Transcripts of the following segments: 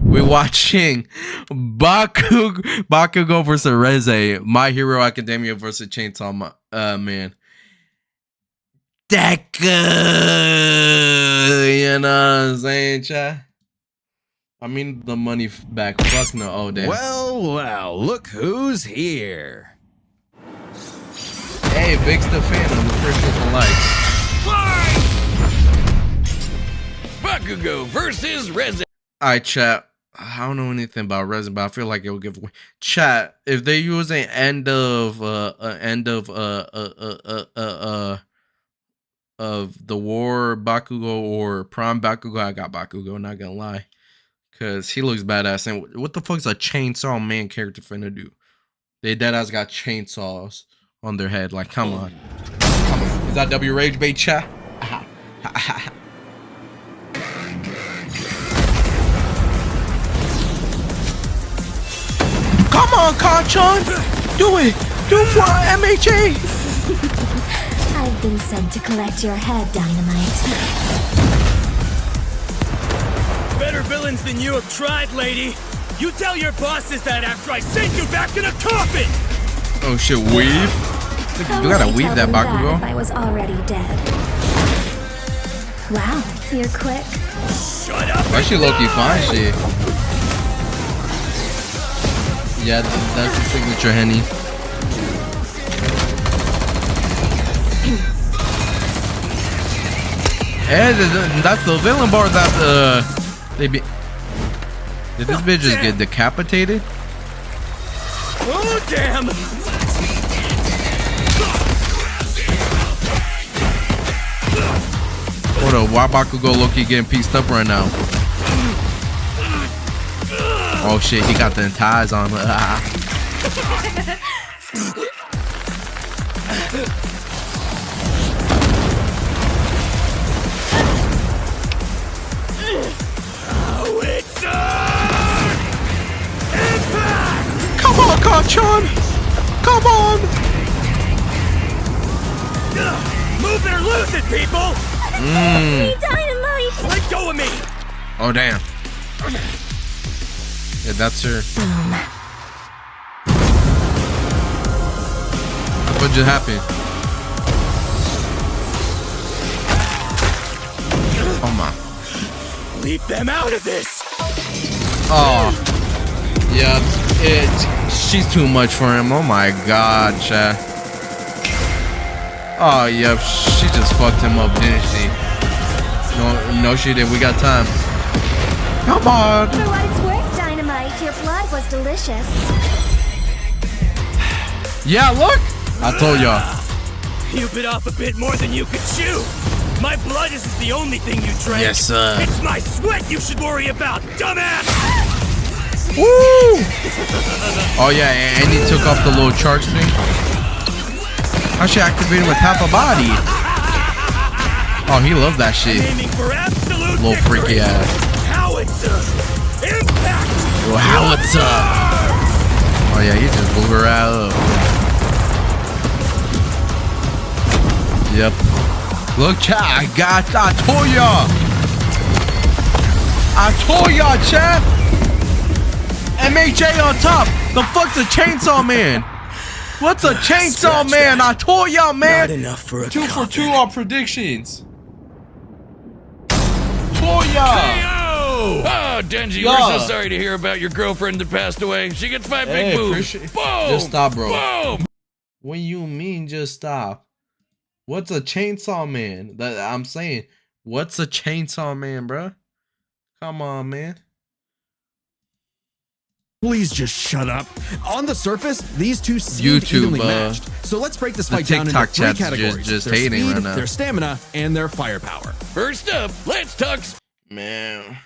We're watching Bakugo versus Reze, My Hero Academia versus Chainsaw Man. That good, you know what I'm saying, chat? I mean the money back. Fuck no. Oh damn. Well, look who's here. Hey, Big Stefan on the first one likes. Bakugo versus Reze. Alright, chat. I don't know anything about Resin, but I feel like it will give away. Chat, if they use an end of the war Bakugo or Prime Bakugo, I got Bakugo, not gonna lie. Cause he looks badass. And what the fuck's a Chainsaw Man character finna do? They deadass got chainsaws on their head. Like, come on. Come on. Is that W Rage bait, chat? Come on, Kanchan! Do it! Do it for MHA! I've been sent to collect your head, Dynamite. Better villains than you have tried, lady. You tell your bosses that after I send you back in a coffin! Oh shit, weave? You gotta weave that, Bakugo. If I was already dead. Wow, you're quick. Shut up! Actually, low-key fine shit. Yeah, that's the signature Henny. And that's the villain bar that they be. Did this bitch just get decapitated? Oh damn! Hold up, why Bakugo low-key getting pieced up right now? Oh shit, he got the ties on. Oh, it's impact! Come on, Kanchan! Come on! Move it or lose it, people! Dynamite! Let go of me! Oh damn. Yeah, that's her. What just happened? Come on. Leave them out of this! Oh. Yeah, she's too much for him. Oh my god, chat. Oh, yep, she just fucked him up, didn't she? No, she did. We got time. Come on. For what it's worth, Dynamite, your blood was delicious. Yeah, look. I told y'all. You bit off a bit more than you could chew. My blood isn't the only thing you drank. Yes, sir. It's my sweat you should worry about, dumbass! Woo! Oh yeah, and he took off the little charge thing. How she activated with half a body? Oh, he loved that shit. Aiming for absolute Little freaky victory. ass. Howitzer! Impact! Little howitzer! Oh yeah, he just blew her out. Yep. Look, chat, I told y'all, chat. MHA on top. The fuck's a Chainsaw Man? What's a Chainsaw Man? I told y'all, man. Not enough for a 2 for coffin. 2 on predictions. Told y'all. Oh, Denji, Yeah. we're so sorry to hear about your girlfriend that passed away. She gets 5 big boobs. Boom! Just stop, bro. Boom! What you mean, just stop? What's a Chainsaw Man? That I'm saying. What's a Chainsaw Man, bro? Come on, man. Please just shut up. On the surface, these two seem YouTube, evenly matched. So let's break this fight down into TikTok 3 chat's categories. just their hating speed, right now. their stamina, and their firepower. First up, let's talk Man.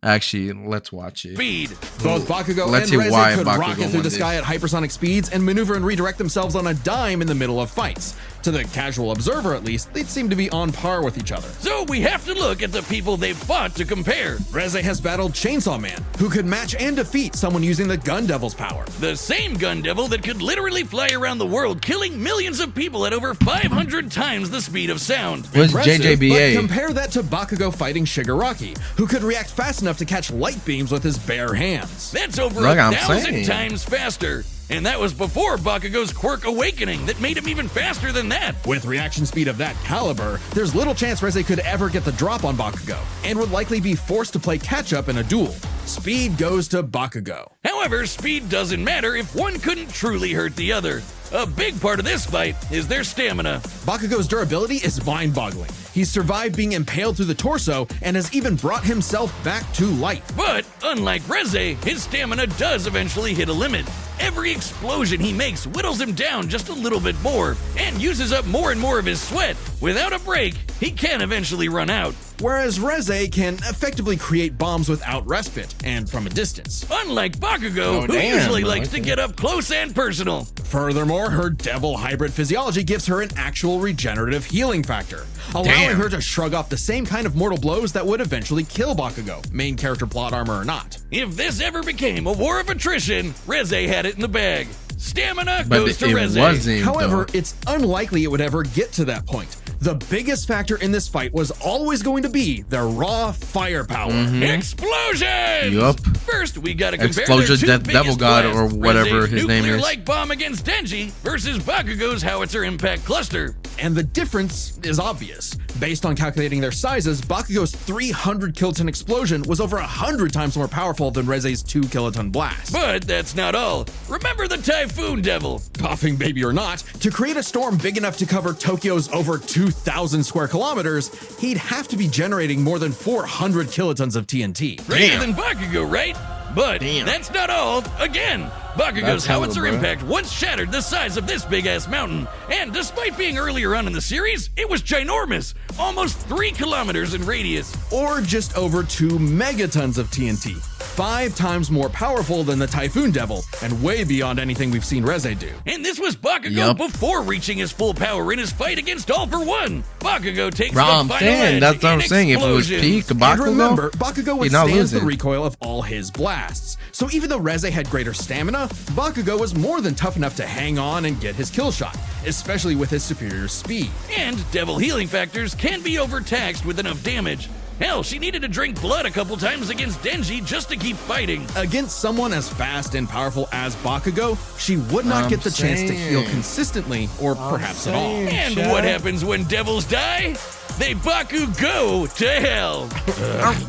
Actually, let's watch it. speed. Both Bakugo Let's and see why Reze could Bakugo rocket through won the this. sky at hypersonic speeds and maneuver and redirect themselves on a dime in the middle of fights. To the casual observer, at least, they seem to be on par with each other. So we have to look at the people they've fought to compare. Reze has battled Chainsaw Man, who could match and defeat someone using the Gun Devil's power. The same gun devil that could literally fly around the world, killing millions of people at over 500 times the speed of sound. What's Impressive, JJBA? But compare that to Bakugo fighting Shigaraki, who could react fast enough enough to catch light beams with his bare hands. That's over Like I'm 1,000 saying. times faster. And that was before Bakugo's quirk awakening that made him even faster than that. With reaction speed of that caliber, there's little chance Reze could ever get the drop on Bakugo, and would likely be forced to play catch-up in a duel. Speed goes to Bakugo. However, speed doesn't matter if one couldn't truly hurt the other. A big part of this fight is their stamina. Bakugo's durability is mind-boggling. He's survived being impaled through the torso and has even brought himself back to life. But, unlike Reze, his stamina does eventually hit a limit. Every explosion he makes whittles him down just a little bit more and uses up more and more of his sweat. Without a break, he can eventually run out. Whereas Reze can effectively create bombs without respite and from a distance. Unlike Bakugo, Oh, who damn, usually I likes to like get up close and personal. Furthermore, her devil hybrid physiology gives her an actual regenerative healing factor, allowing Damn. her to shrug off the same kind of mortal blows that would eventually kill Bakugo, main character plot armor or not. If this ever became a war of attrition, Reze had it in the bag. Stamina But goes to it Reze. wasn't. However, though. it's unlikely it would ever get to that point. The biggest factor in this fight was always going to be their raw firepower. Explosions! Yup. First, we gotta compare Explosion their two Death Devil biggest God blasts. or whatever Reze's his name is. nuclear-like bomb against Denji versus Bakugo's howitzer impact cluster. And the difference is obvious. Based on calculating their sizes, Bakugo's 300 kiloton explosion was over 100 times more powerful than Reze's 2 kiloton blast. But that's not all. Remember the Typhoon Devil. Coughing baby or not, to create a storm big enough to cover Tokyo's over 2,000 square kilometers, he'd have to be generating more than 400 kilotons of TNT. Greater Damn. than Bakugo, right? But Damn. that's not all. Again, Bakugo's That's hella, howitzer bro. impact once shattered the size of this big-ass mountain. And despite being earlier on in the series, it was ginormous. Almost 3 kilometers in radius. Or just over 2 megatons of TNT. 5 times more powerful than the Typhoon Devil, and way beyond anything we've seen Reze do. And this was Bakugo Yup. before reaching his full power in his fight against All For One. Bakugo takes Bro, the I'm final saying, edge that's what I'm in saying. If it was explosions. peak Bakugo, And remember, Bakugo he's not withstands the losing. recoil of all his blasts. So even though Reze had greater stamina, Bakugo was more than tough enough to hang on and get his kill shot, especially with his superior speed. And devil healing factors can be overtaxed with enough damage. Hell, she needed to drink blood a couple times against Denji just to keep fighting. Against someone as fast and powerful as Bakugo, she would not get the chance to heal saying. consistently, or perhaps at all. saying. And Shut what up. happens when devils die? They Bakugo to hell.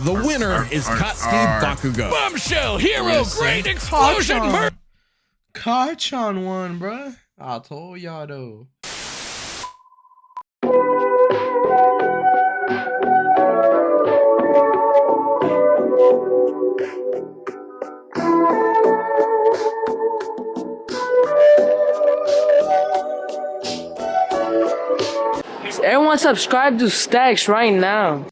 The winner is Katsuki Bakugo. Bombshell, hero, Listen, great explosion, Kacha. murder. Kachan won, bruh. I told y'all though. Everyone subscribe to Stacks right now.